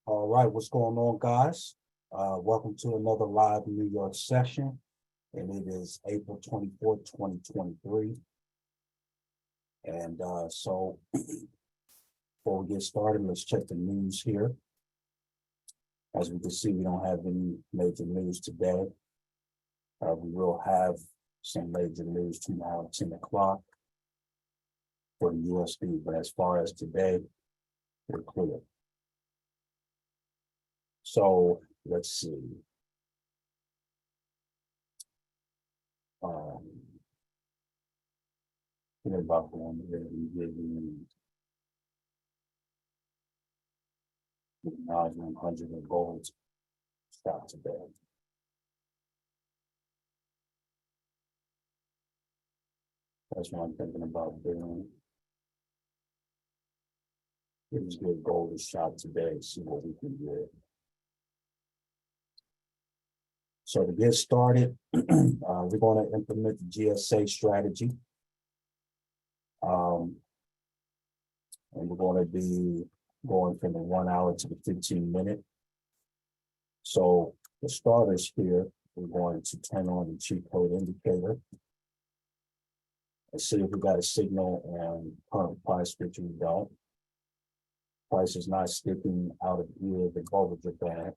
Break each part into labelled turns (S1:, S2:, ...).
S1: All right, what's going on, guys? Welcome to another live New York session, and it is April 24th, 2023. And so before we get started, let's check the news here. As we can see, we don't have any major news today. We will have some major news tomorrow at 10 o'clock for the USB, but as far as today, we're clear. So let's see. Thinking about going there and getting 900 of gold stock today. That's what I'm thinking about doing. Let's get gold a shot today, see what we can get. So to get started, we're going to implement the G.S.A strategy. And we're going to be going from the 1 hour to the 15-minute. So the starters here, we're going to turn on the cheat code indicator and see if we got a signal and current price, which we don't. Price is not sticking out of either the Bollinger Band.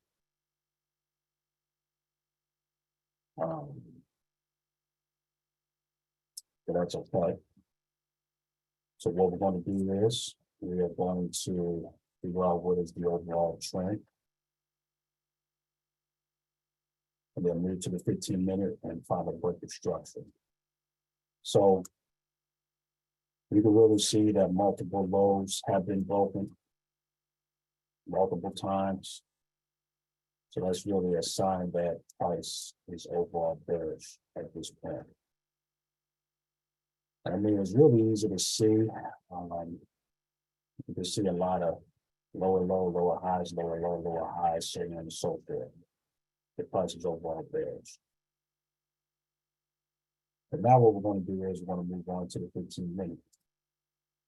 S1: But that's okay. So what we're going to do is we are going to figure out what is the overall trend, and then move to the 15-minute and find a breaker structure. So you can really see that multiple lows have been broken multiple times. So that's really a sign that price is overall bearish at this point. I mean, it's really easy to see. You can see a lot of lower low, lower highs, lower low, lower highs, so on and so forth. The price is overall bearish. But now what we're going to do is we're going to move on to the 15-minute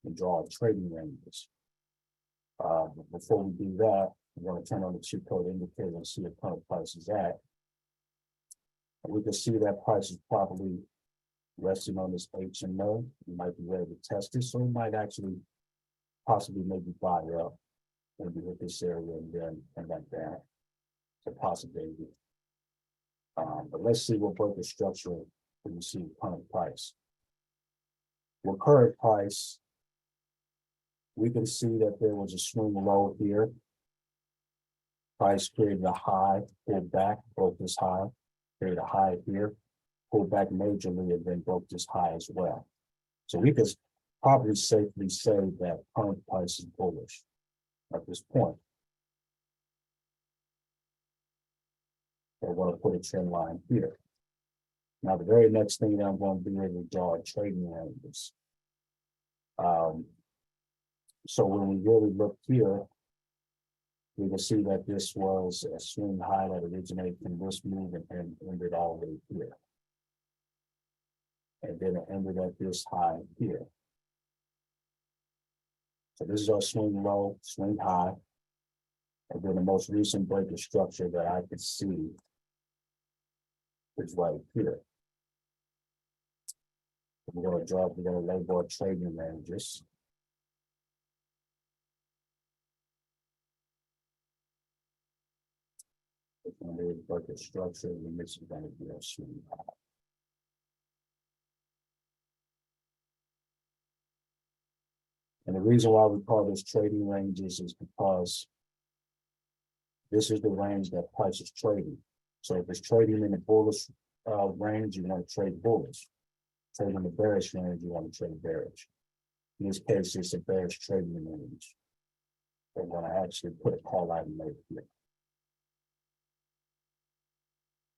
S1: and draw trading ranges. But before we do that, we're going to turn on the cheat code indicator and see what current price is at. And we can see that price is probably resting on this HMO. You might be ready to test it, so we might actually possibly maybe buy up, maybe hit this area and then come back down. It's a possibility. But let's see what breaker structure we see current price. With current price, we can see that there was a swing low here. Price created a high, pulled back, broke this high, created a high here, pulled back majorly, and then broke this high as well. So we could probably safely say that current price is bullish at this point. We're going to put a trend line here. Now, the very next thing that I'm going to do is draw trading ranges. So when we really look here, we can see that this was a swing high that originated from this move and ended all the way here. And then it ended at this high here. So this is our swing low, swing high. And then the most recent breaker structure that I could see is right here. We're going to label our trading ranges. It's going to be a breaker structure, and this is going to be a swing high. And the reason why we call this trading ranges is because this is the range that price is trading. So if it's trading in the bullish range, you want to trade bullish. Trading in the bearish range, you want to trade bearish. In this case, it's a bearish trading range. We're going to actually put a call item right here.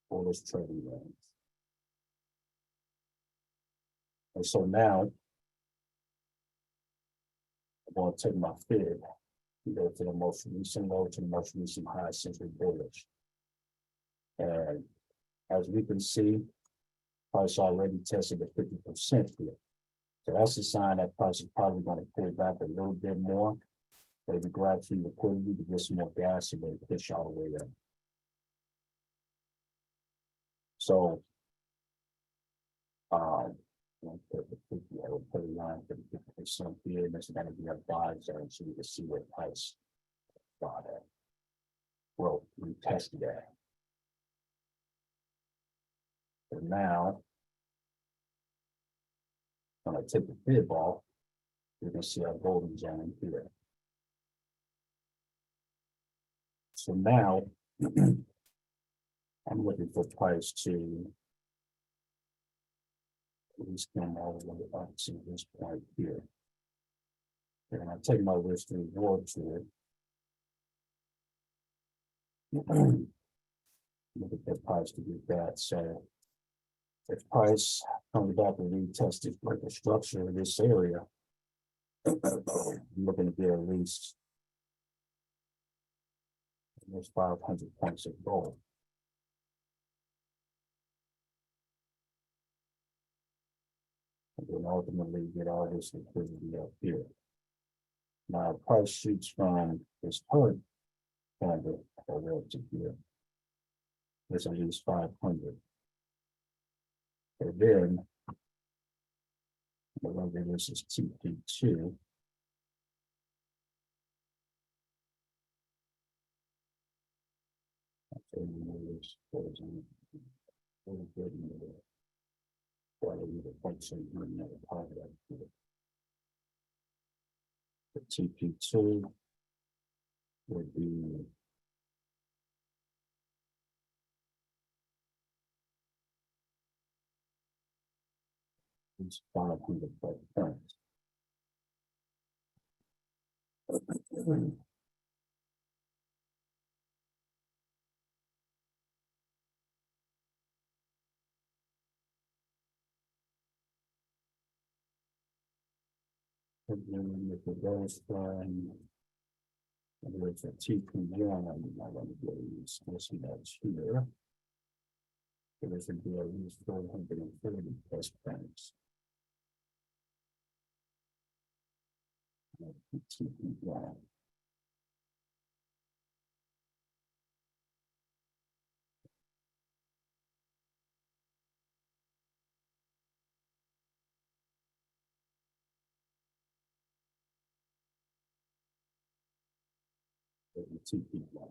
S1: Bullish trading range. And so now, I'm going to take my fib, go to the most recent low to the most recent high since we're bullish. And as we can see, price already tested the 50% here. So that's a sign that price is probably going to pull back a little bit more They'd be glad for you to liquidity to get some more gas and they push all the way up. So, I would put a line for the 50% here, and that's going to be a buy zone, so you can see where price bought at. Well, we tested that. So now, when I take the fib off, you can see our golden zone here. So now, I'm looking for price to at least come all the way up to this point here. And I take my risk to reward to it. Look at that price to get that. So if price comes back and retest this breaker structure in this area, I'm looking to get at least there's 500 points of gold. And then ultimately get all this liquidity up here. Now price shoots from this current candle over to here. There's at least 500. And then whatever this is TP2. The TP2 would be it's 500 points. And then if it goes from there's a TP1, I'm not going to go use this that's here. So this would be at least 430 plus points. TP1. TP1.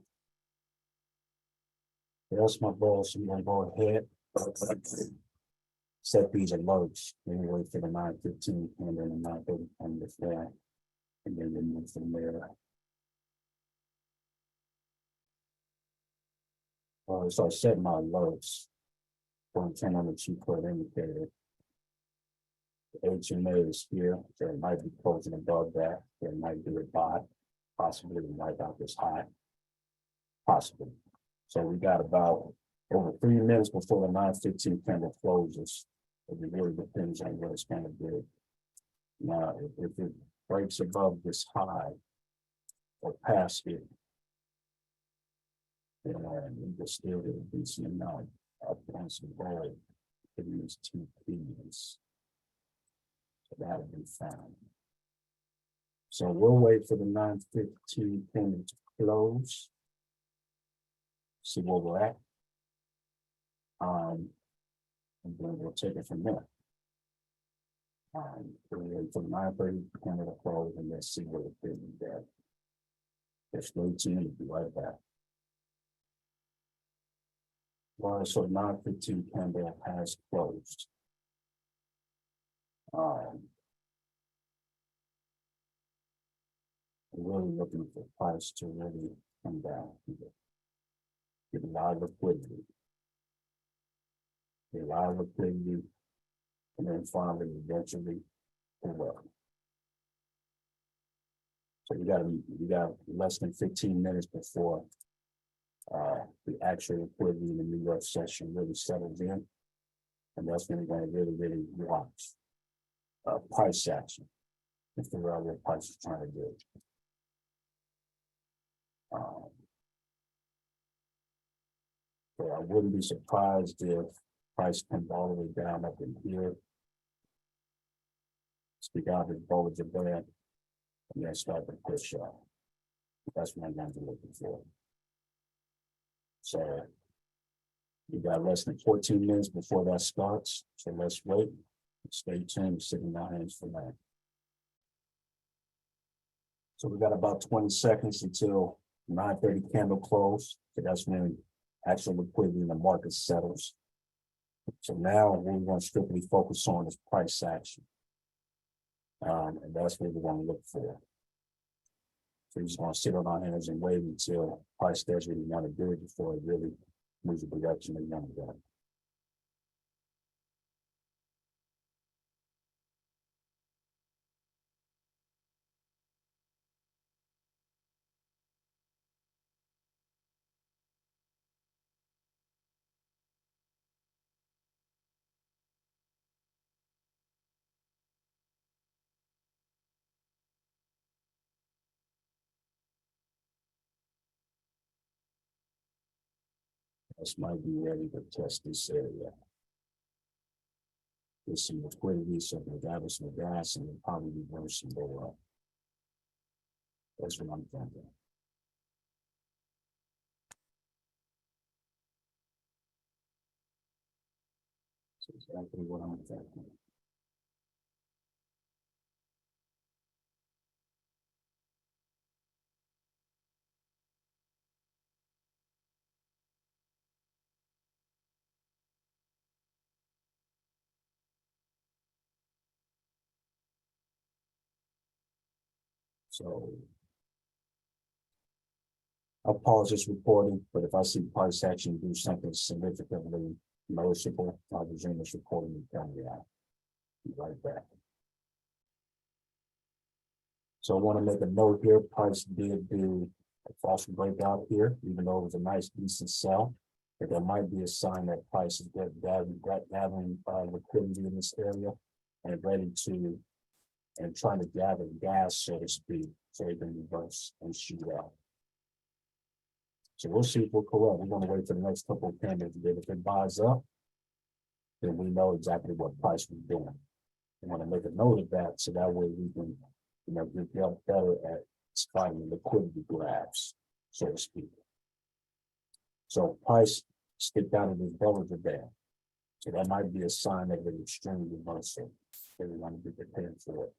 S1: That's my ball, so I'm going to go ahead. Set these alerts anyway for the 9:15 and then the 9:30 and the flag. And then move from there. So I set my alerts. Going to turn on the 2-point indicator. The HMA is here, so it might be closing above that. It might do it by, possibly wipe out this high. Possibly. So we got about over 3 minutes before the 9:15 candle closes. It really depends on what it's going to do. Now, if it breaks above this high or past it, then we can still get a decent amount of points of gold for these 2 P's. So that'll be fine. So we'll wait for the 9:15 candle to close. See where we're at. And then we'll take it from there. We'll wait for the 9:30 candle to close and let's see what it's doing there. Just stay tuned, be right back. Well, so 9:15 candle has closed. We're really looking for price to really come down here. Get a lot of liquidity. Get a lot of liquidity. And then finally, eventually, pull up. So you got less than 15 minutes before the actual liquidity in the New York session really settles in. And that's when you're going to really watch price action and figure out what price is trying to do. So I wouldn't be surprised if price comes all the way down up in here. Speak out his Bollinger Band and then start to push up. That's what I'm going to be looking for. So we got less than 14 minutes before that starts. So let's wait. Stay tuned, sitting our hands for that. So we got about 20 seconds until 9:30 candle close. So that's when actual liquidity in the market settles. So now what we want to strictly focus on is price action. And that's what we want to look for. So we're just going to sit on our hands and wait until price does what we want to do before it really moves the direction we want to go. This might be ready to test this area. There's some liquidity, so we gather some gas and we'll probably reverse some lower up. That's what I'm thinking. That's exactly what I'm thinking. So I'll pause this recording, but if I see price action do something significantly noticeable, I'll resume this recording and tell me out. Be right back. So I want to make a note here, price did do a false breakout here, even though it was a nice decent sell. But there might be a sign that price is gathering liquidity in this area and ready to, and trying to gather gas, so to speak, so it can reverse and shoot out. So we'll see if we're correct. We're going to wait for the next couple of candles. If it buys up, then we know exactly what price we're doing. We want to make a note of that so that way we can, get better at finding liquidity grabs, so to speak. So price stick down in this Bollinger Band. So that might be a sign of an extreme reversal. So we want to be prepared for it.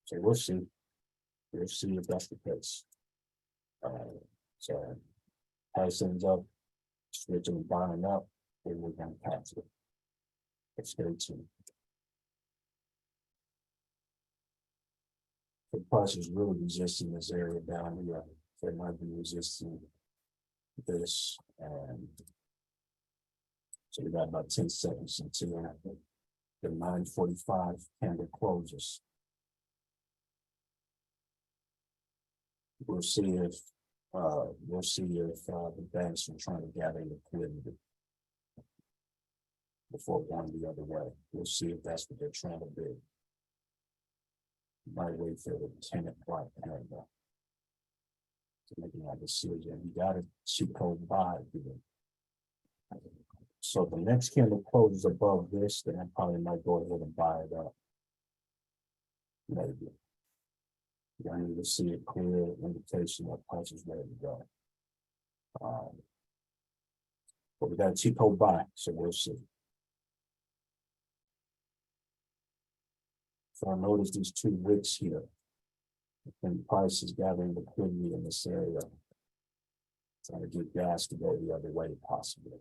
S1: So we'll see. We'll see if that's the case. So price ends up switching and buying up, then we're going to catch it. Let's stay tuned. The price is really resisting this area down here. So it might be resisting this. And so we got about 10 seconds until the 9:45 candle closes. We'll see if the banks are trying to gather liquidity before going the other way. We'll see if that's what they're trying to do. Might wait for the 10 o'clock candle to make that decision. You got to cheat code buy here. So the next candle closes above this, then I probably might go ahead and buy it up. Maybe. I need to see a clear indication that price is ready to go. But we got a cheat code buy, so we'll see. So I notice these two wicks here. And price is gathering liquidity in this area. Trying to get gas to go the other way, possibly.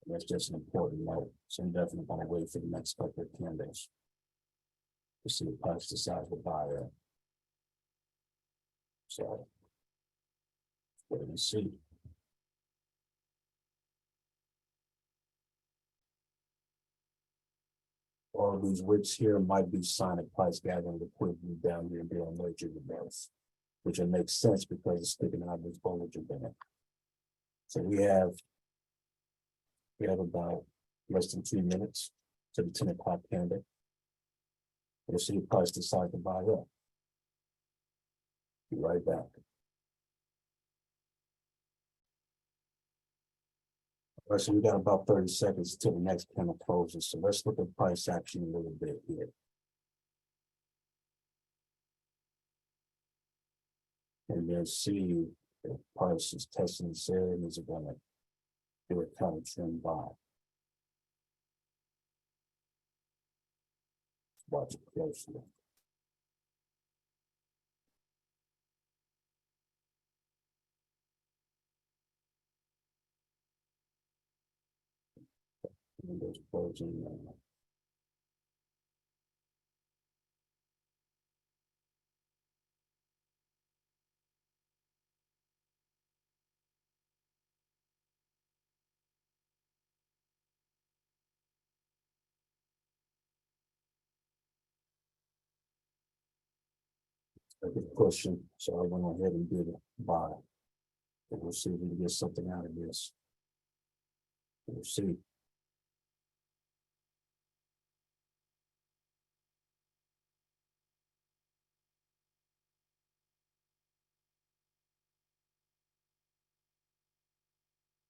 S1: That's just an important note. So I'm definitely going to wait for the next couple of candles to see if price decides to buy it. So, wait and see. All of these wicks here might be sign of price gathering liquidity down here and doing major reverse, which will make sense because it's sticking out of this Bollinger Band. So we have about less than 2 minutes to the 10 o'clock candle. We'll see if price decides to buy up. Be right back. All right, so we got about 30 seconds until the next candle closes. So let's look at price action a little bit here. and then see if price is testing this area and is it gonna do a kind of trend buy. Watch it closely. Windows closing. A good question, so I went ahead and did a buy. And we'll see if we can get something out of this. We'll see.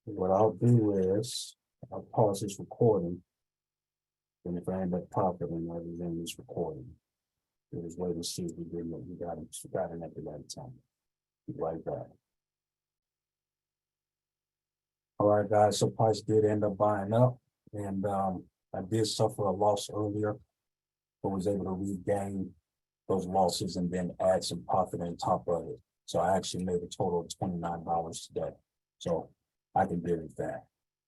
S1: What I'll do is I'll pause this recording. And if I end up profiting, I'll resume this recording. Just wait and see if we did what we got it at the right time. Be right back. All right, guys, so price did end up buying up, and I did suffer a loss earlier, but was able to regain those losses and then add some profit on top of it. So I actually made a total of $29 today. So I can deal with that.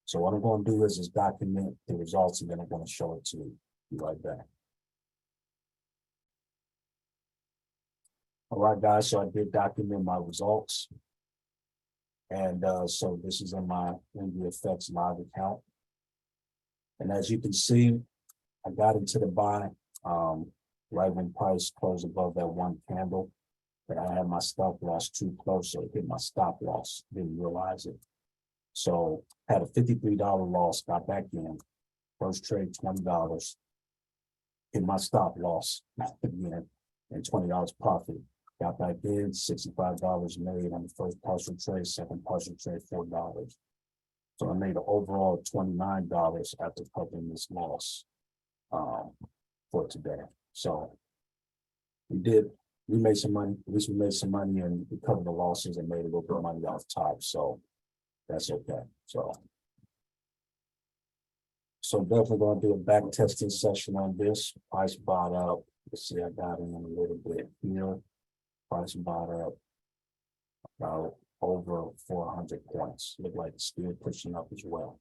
S1: So what I'm going to do is document the results, and then I'm going to show it to you. Be right back. All right, guys, so I did document my results. And so this is in my NVFX live account. And as you can see, I got into the buy right when price closed above that one candle. But I had my stop loss too close, so it hit my stop loss. Didn't realize it. So had a $53 loss, got back in. First trade, $20. Hit my stop loss again, and $20 profit. Got back in, $65 made on the first partial trade, second partial trade, $4. So I made an overall $29 after covering this loss for today. So we made some money, at least we made some money, and we covered the losses and made a little bit of money off top. So that's okay. So definitely gonna do a back testing session on this. Price bought up. Let's see, I got in a little bit here. Price bought up about over 400 points. Look like it's still pushing up as well.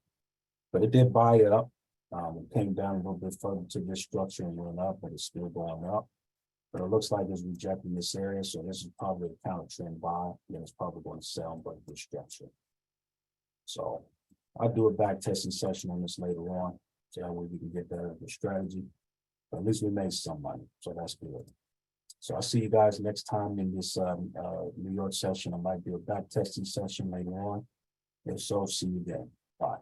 S1: But it did buy up. It came down a little bit further to this structure and went up, but it's still going up. But it looks like it's rejecting this area, so this is probably a counter trend buy. Then it's probably going to sell, but this structure. So I'll do a back testing session on this later on, so that way we can get better at the strategy. But at least we made some money, so that's good. So I'll see you guys next time in this New York session. I might do a back testing session later on. If so, see you then. Bye.